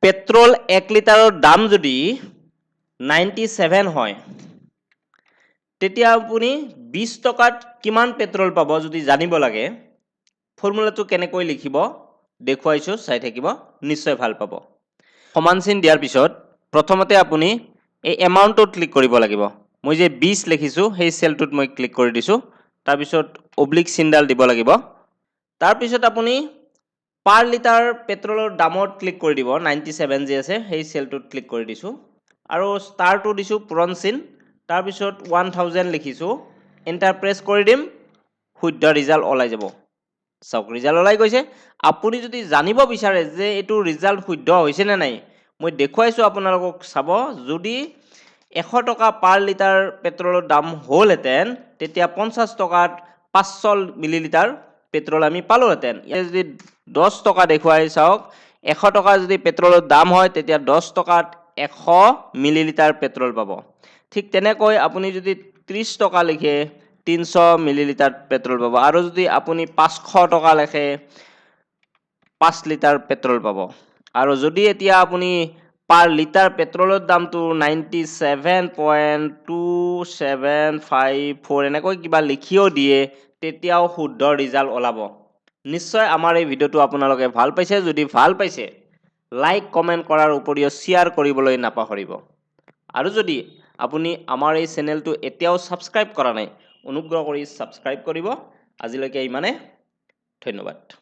petrol 1 লিটাৰৰ দাম যদি 97 হয় তেতিয়া আপুনি 20 টকাত কিমান পেট্ৰল পাব যদি জানিব লাগে ফৰ্মুলাটো কেনেকৈ লিখিব দেখুৱাইছো চাই থাকিব নিশ্চয় ভাল পাব সমান চিন দিয়াৰ পিছত প্ৰথমতে আপুনি এই এমাউন্টত ক্লিক কৰিব লাগিব মই যে 20 লিখিছো সেই সেলটোত মই ক্লিক কৰি দিছো তাৰ পিছত অবলিক চিনডাল দিব লাগিব তাৰ পিছত আপুনি পাৰ লিটাৰ পেট্ৰলৰ দামত ক্লিক কৰি দিব 97 যে আছে সেই সেলটোত ক্লিক কৰি দিছো আৰু ষ্টাৰটো দিছো পুৰণ চিন তাৰ পিছত 1000 লিখিছো এন্টাৰ প্ৰেছ কৰি দিম শুদ্ধ ৰিজাল্ট ওলাই যাব চাওক ৰিজাল্ট ওলাই গৈছে আপুনি যদি জানিব বিচাৰে যে এটো ৰিজাল্ট শুদ্ধ হৈছে নে নাই মই দেখুৱাইছো আপোনালোকক চাব যদি 100 টকা পাৰ লিটাৰ পেট্ৰলৰ দাম হ'লহেতেন তেতিয়া 50 টকাত 500 মিলিলিটাৰ পেট্ৰল আমি পালোহেতেন এই যদি 10 টকা দেখুৱাই চাওক 100 টকা যদি পেট্ৰলৰ দাম হয় তেতিয়া 10 টকাত 100 মিলিলিটাৰ পেট্ৰল পাব ঠিক তেনেকৈ আপুনি যদি 30 টকা লিখে 300 মিলিলিটাৰ পেট্ৰল পাব আৰু যদি আপুনি 500 টকা লিখে 5 লিটাৰ পেট্ৰল পাব আৰু যদি এতিয়া আপুনি পাৰ লিটাৰ পেট্ৰলৰ দামটো 97.2754 এনেকৈ কিবা লিখিও দিয়ে তেতিয়াও শুদ্ধ ৰিজাল্ট ওলাব নিশ্চয় আমাৰ এই ভিডিওটো আপোনালোকে ভাল পাইছে যদি ভাল পাইছে লাইক কমেন্ট কৰাৰ উপৰিও শেয়াৰ কৰিবলৈ নাপাহৰিব আৰু যদি আপুনি আমাৰ এই চেনেলটো এতিয়াও সাবস্ক্ৰাইব কৰা নাই অনুগ্ৰহ কৰি সাবস্ক্ৰাইব কৰিব আজিলৈকে ইমানে ধন্যবাদ